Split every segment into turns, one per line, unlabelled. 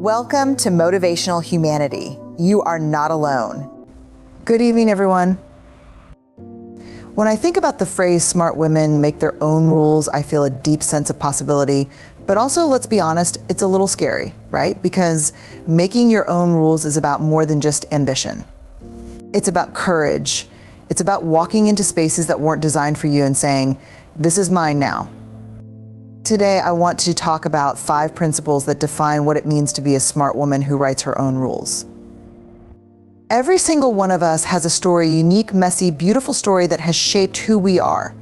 Welcome to Motivational Humanity. You are not alone. Good evening, everyone. When I think about the phrase smart women make their own rules, I feel a deep sense of possibility, but also, let's be honest, it's a little scary, right? Because making your own rules is about more than just ambition. It's about courage. It's about walking into spaces that weren't designed for you and saying, this is mine now. Today, I want to talk about 5 principles that define what it means to be a smart woman who writes her own rules. Every single one of us has a story, unique, messy, beautiful story that has shaped who we are.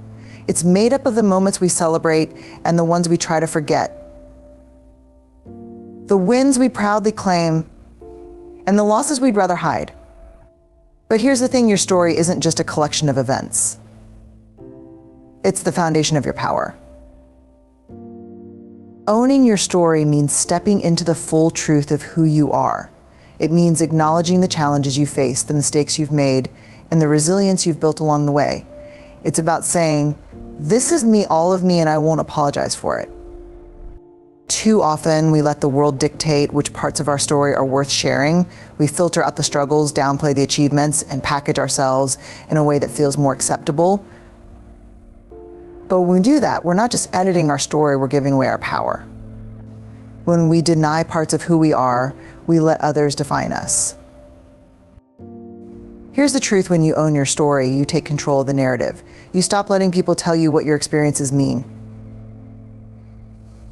It's made up of the moments we celebrate and the ones we try to forget. The wins we proudly claim and the losses we'd rather hide. But here's the thing, your story isn't just a collection of events. It's the foundation of your power. Owning your story means stepping into the full truth of who you are. It means acknowledging the challenges you face, the mistakes you've made, and the resilience you've built along the way. It's about saying, this is me, all of me, and I won't apologize for it. Too often, we let the world dictate which parts of our story are worth sharing. We filter out the struggles, downplay the achievements, and package ourselves in a way that feels more acceptable. But when we do that, we're not just editing our story, we're giving away our power. When we deny parts of who we are, we let others define us. Here's the truth: when you own your story, you take control of the narrative. You stop letting people tell you what your experiences mean.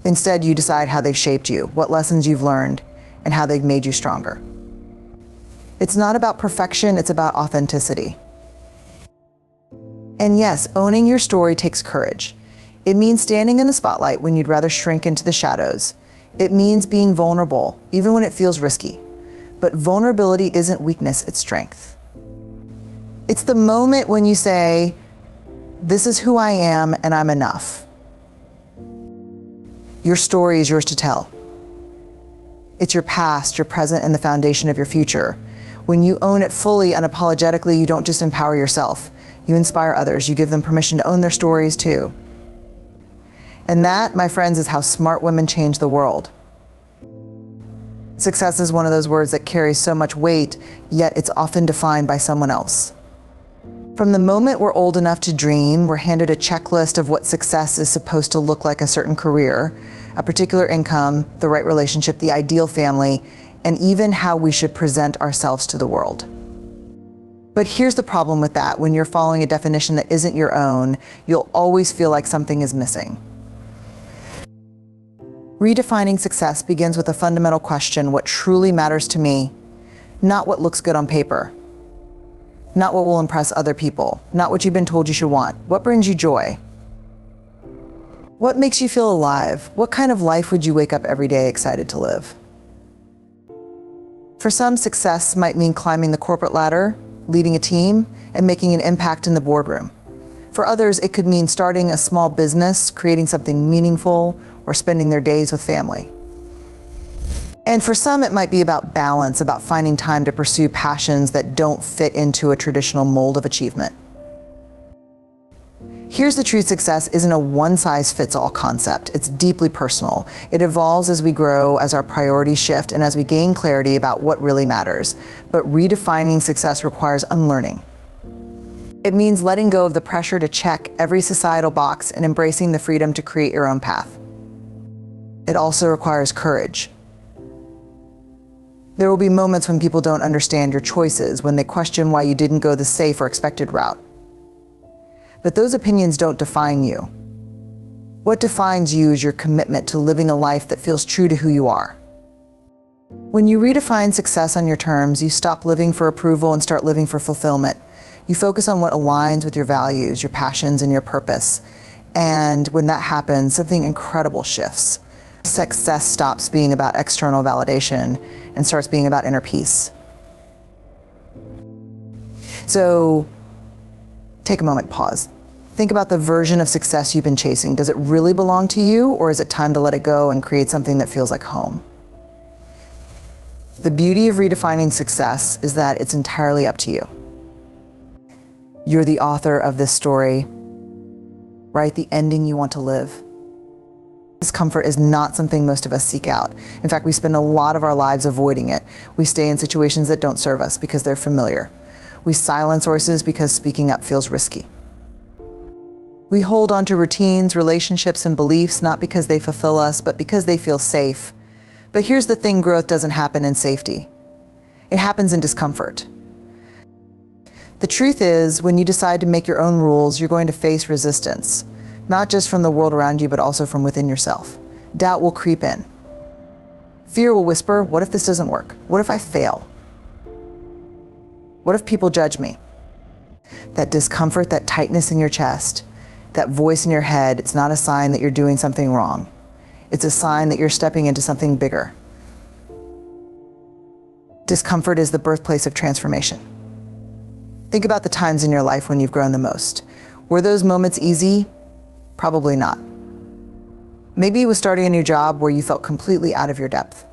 Instead, you decide how they've shaped you, what lessons you've learned, and how they've made you stronger. It's not about perfection, it's about authenticity. And yes, owning your story takes courage. It means standing in the spotlight when you'd rather shrink into the shadows. It means being vulnerable, even when it feels risky. But vulnerability isn't weakness, it's strength. It's the moment when you say, this is who I am and I'm enough. Your story is yours to tell. It's your past, your present, and the foundation of your future. When you own it fully, unapologetically, you don't just empower yourself. You inspire others. You give them permission to own their stories too. And that, my friends, is how smart women change the world. Success is one of those words that carries so much weight, yet it's often defined by someone else. From the moment we're old enough to dream, we're handed a checklist of what success is supposed to look like: a certain career, a particular income, the right relationship, the ideal family, and even how we should present ourselves to the world. But here's the problem with that: when you're following a definition that isn't your own, you'll always feel like something is missing. Redefining success begins with a fundamental question: what truly matters to me? Not what looks good on paper. Not what will impress other people. Not what you've been told you should want. What brings you joy? What makes you feel alive? What kind of life would you wake up every day excited to live? For some, success might mean climbing the corporate ladder, leading a team, and making an impact in the boardroom. For others, it could mean starting a small business, creating something meaningful, or spending their days with family. And for some, it might be about balance, about finding time to pursue passions that don't fit into a traditional mold of achievement. Here's the truth: success isn't a one-size-fits-all concept. It's deeply personal. It evolves as we grow, as our priorities shift, and as we gain clarity about what really matters. But redefining success requires unlearning. It means letting go of the pressure to check every societal box and embracing the freedom to create your own path. It also requires courage. There will be moments when people don't understand your choices, when they question why you didn't go the safe or expected route. But those opinions don't define you. What defines you is your commitment to living a life that feels true to who you are. When you redefine success on your terms, you stop living for approval and start living for fulfillment. You focus on what aligns with your values, your passions, and your purpose. And when that happens, something incredible shifts. Success stops being about external validation and starts being about inner peace. So take a moment, pause. Think about the version of success you've been chasing. Does it really belong to you, or is it time to let it go and create something that feels like home? The beauty of redefining success is that it's entirely up to you. You're the author of this story. Write the ending you want to live. Discomfort is not something most of us seek out. In fact, we spend a lot of our lives avoiding it. We stay in situations that don't serve us because they're familiar. We silence voices because speaking up feels risky. We hold on to routines, relationships, and beliefs not because they fulfill us, but because they feel safe. But here's the thing, growth doesn't happen in safety. It happens in discomfort. The truth is, when you decide to make your own rules, you're going to face resistance, not just from the world around you, but also from within yourself. Doubt will creep in. Fear will whisper, what if this doesn't work? What if I fail? What if people judge me? That discomfort, that tightness in your chest, that voice in your head, it's not a sign that you're doing something wrong. It's a sign that you're stepping into something bigger. Discomfort is the birthplace of transformation. Think about the times in your life when you've grown the most. Were those moments easy? Probably not. Maybe it was starting a new job where you felt completely out of your depth.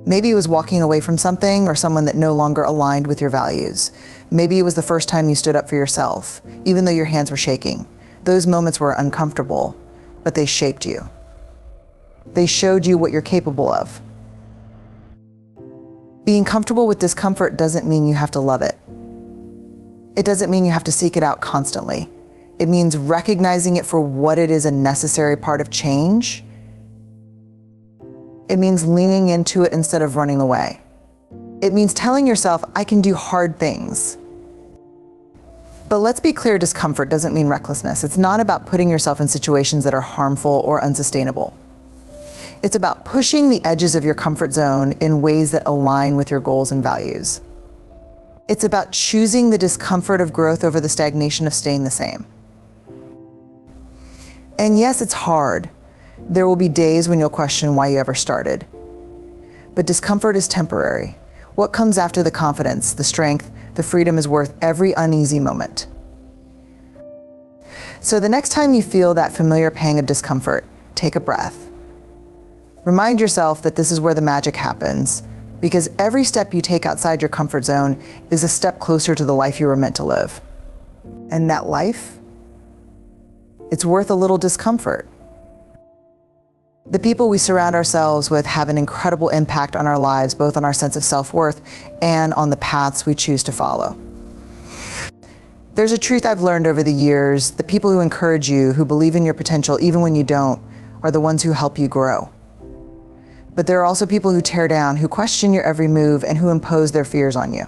Maybe it was walking away from something or someone that no longer aligned with your values. Maybe it was the first time you stood up for yourself, even though your hands were shaking. Those moments were uncomfortable, but they shaped you. They showed you what you're capable of. Being comfortable with discomfort doesn't mean you have to love it. It doesn't mean you have to seek it out constantly. It means recognizing it for what it is, a necessary part of change. It means leaning into it instead of running away. It means telling yourself, I can do hard things. But let's be clear, discomfort doesn't mean recklessness. It's not about putting yourself in situations that are harmful or unsustainable. It's about pushing the edges of your comfort zone in ways that align with your goals and values. It's about choosing the discomfort of growth over the stagnation of staying the same. And yes, it's hard. There will be days when you'll question why you ever started. But discomfort is temporary. What comes after the confidence, the strength, the freedom is worth every uneasy moment. So the next time you feel that familiar pang of discomfort, take a breath. Remind yourself that this is where the magic happens, because every step you take outside your comfort zone is a step closer to the life you were meant to live. And that life, it's worth a little discomfort. The people we surround ourselves with have an incredible impact on our lives, both on our sense of self-worth and on the paths we choose to follow. There's a truth I've learned over the years: the people who encourage you, who believe in your potential even when you don't, are the ones who help you grow. But there are also people who tear down, who question your every move, and who impose their fears on you.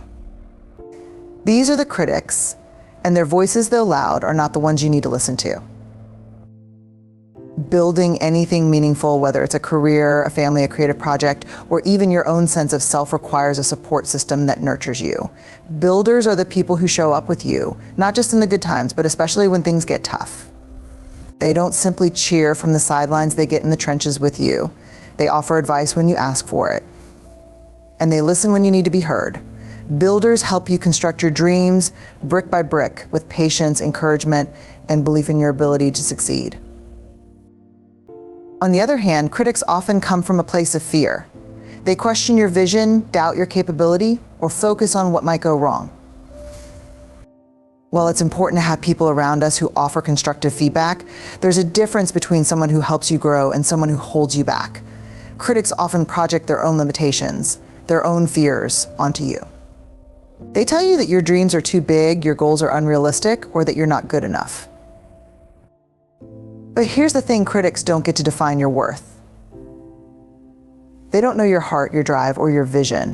These are the critics, and their voices, though loud, are not the ones you need to listen to. Building anything meaningful, whether it's a career, a family, a creative project, or even your own sense of self, requires a support system that nurtures you. Builders are the people who show up with you, not just in the good times, but especially when things get tough. They don't simply cheer from the sidelines, they get in the trenches with you. They offer advice when you ask for it. And they listen when you need to be heard. Builders help you construct your dreams brick by brick with patience, encouragement, and belief in your ability to succeed. On the other hand, critics often come from a place of fear. They question your vision, doubt your capability, or focus on what might go wrong. While it's important to have people around us who offer constructive feedback, there's a difference between someone who helps you grow and someone who holds you back. Critics often project their own limitations, their own fears onto you. They tell you that your dreams are too big, your goals are unrealistic, or that you're not good enough. But here's the thing: critics don't get to define your worth. They don't know your heart, your drive, or your vision.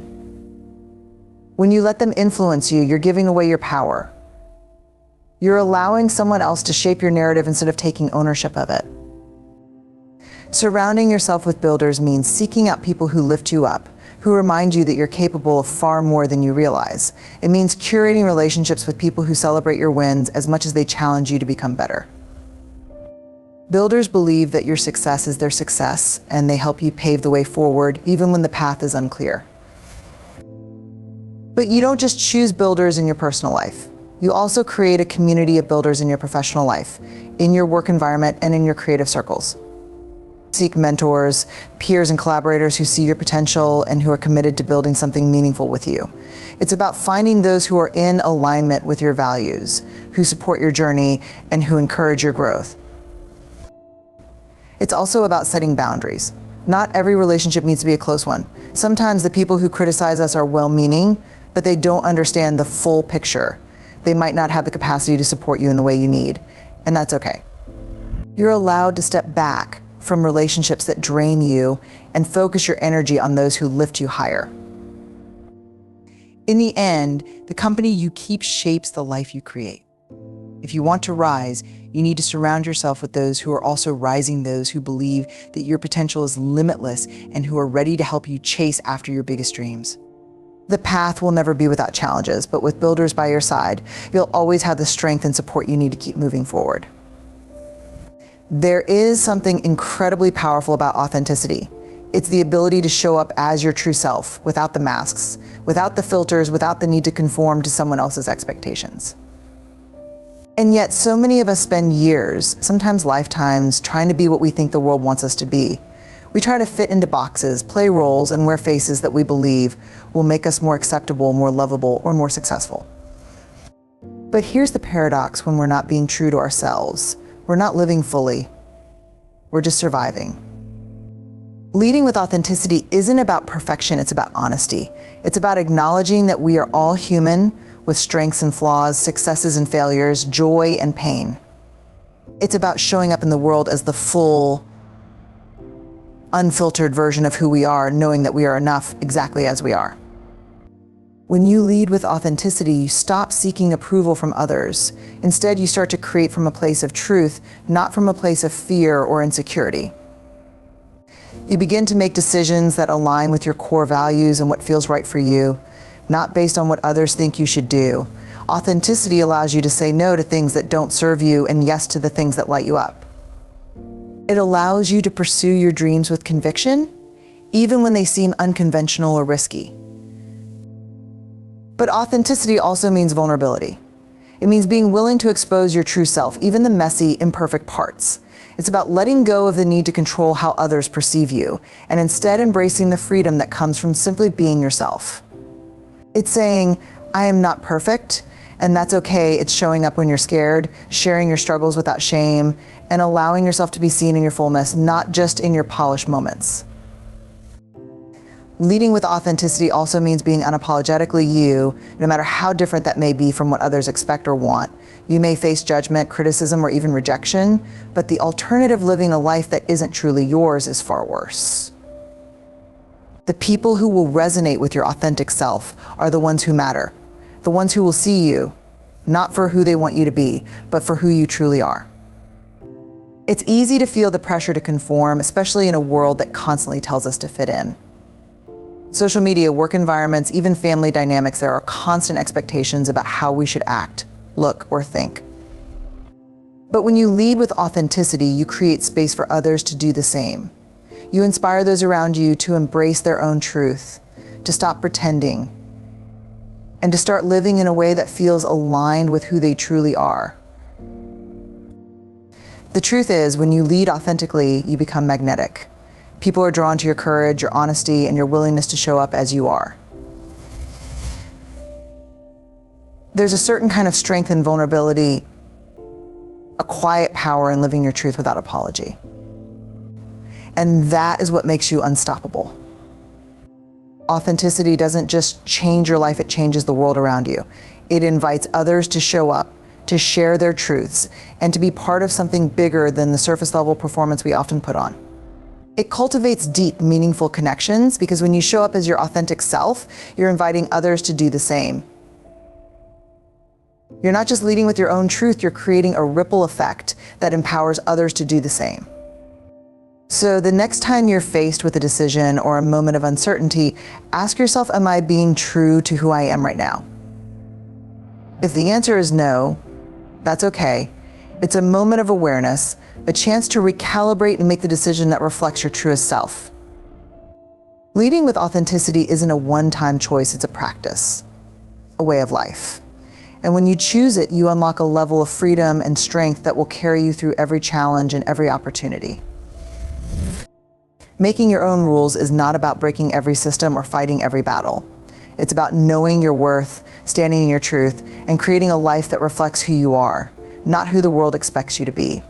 When you let them influence you, you're giving away your power. You're allowing someone else to shape your narrative instead of taking ownership of it. Surrounding yourself with builders means seeking out people who lift you up, who remind you that you're capable of far more than you realize. It means curating relationships with people who celebrate your wins as much as they challenge you to become better. Builders believe that your success is their success, and they help you pave the way forward even when the path is unclear. But you don't just choose builders in your personal life. You also create a community of builders in your professional life, in your work environment, and in your creative circles. Seek mentors, peers, and collaborators who see your potential and who are committed to building something meaningful with you. It's about finding those who are in alignment with your values, who support your journey, and who encourage your growth. It's also about setting boundaries. Not every relationship needs to be a close one. Sometimes the people who criticize us are well-meaning, but they don't understand the full picture. They might not have the capacity to support you in the way you need, and that's okay. You're allowed to step back from relationships that drain you and focus your energy on those who lift you higher. In the end, the company you keep shapes the life you create. If you want to rise, you need to surround yourself with those who are also rising, those who believe that your potential is limitless and who are ready to help you chase after your biggest dreams. The path will never be without challenges, but with builders by your side, you'll always have the strength and support you need to keep moving forward. There is something incredibly powerful about authenticity. It's the ability to show up as your true self, without the masks, without the filters, without the need to conform to someone else's expectations. And yet, so many of us spend years, sometimes lifetimes, trying to be what we think the world wants us to be. We try to fit into boxes, play roles, and wear faces that we believe will make us more acceptable, more lovable, or more successful. But here's the paradox when we're not being true to ourselves. We're not living fully. We're just surviving. Leading with authenticity isn't about perfection, it's about honesty. It's about acknowledging that we are all human with strengths and flaws, successes and failures, joy and pain. It's about showing up in the world as the full, unfiltered version of who we are, knowing that we are enough exactly as we are. When you lead with authenticity, you stop seeking approval from others. Instead, you start to create from a place of truth, not from a place of fear or insecurity. You begin to make decisions that align with your core values and what feels right for you, not based on what others think you should do. Authenticity allows you to say no to things that don't serve you and yes to the things that light you up. It allows you to pursue your dreams with conviction, even when they seem unconventional or risky. But authenticity also means vulnerability. It means being willing to expose your true self, even the messy, imperfect parts. It's about letting go of the need to control how others perceive you, and instead embracing the freedom that comes from simply being yourself. It's saying, I am not perfect, and that's okay. It's showing up when you're scared, sharing your struggles without shame, and allowing yourself to be seen in your fullness, not just in your polished moments. Leading with authenticity also means being unapologetically you, no matter how different that may be from what others expect or want. You may face judgment, criticism, or even rejection, but the alternative, living a life that isn't truly yours, is far worse. The people who will resonate with your authentic self are the ones who matter, the ones who will see you, not for who they want you to be, but for who you truly are. It's easy to feel the pressure to conform, especially in a world that constantly tells us to fit in. Social media, work environments, even family dynamics, there are constant expectations about how we should act, look, or think. But when you lead with authenticity, you create space for others to do the same. You inspire those around you to embrace their own truth, to stop pretending, and to start living in a way that feels aligned with who they truly are. The truth is, when you lead authentically, you become magnetic. People are drawn to your courage, your honesty, and your willingness to show up as you are. There's a certain kind of strength and vulnerability, a quiet power in living your truth without apology. And that is what makes you unstoppable. Authenticity doesn't just change your life, it changes the world around you. It invites others to show up, to share their truths, and to be part of something bigger than the surface level performance we often put on. It cultivates deep, meaningful connections, because when you show up as your authentic self, you're inviting others to do the same. You're not just leading with your own truth, you're creating a ripple effect that empowers others to do the same. So the next time you're faced with a decision or a moment of uncertainty, ask yourself, am I being true to who I am right now? If the answer is no, that's okay. It's a moment of awareness, a chance to recalibrate and make the decision that reflects your truest self. Leading with authenticity isn't a one-time choice, it's a practice, a way of life. And when you choose it, you unlock a level of freedom and strength that will carry you through every challenge and every opportunity. Making your own rules is not about breaking every system or fighting every battle. It's about knowing your worth, standing in your truth, and creating a life that reflects who you are, not who the world expects you to be.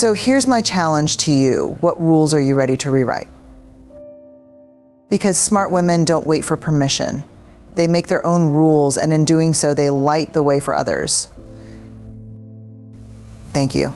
So here's my challenge to you. What rules are you ready to rewrite? Because smart women don't wait for permission. They make their own rules, and in doing so, they light the way for others. Thank you.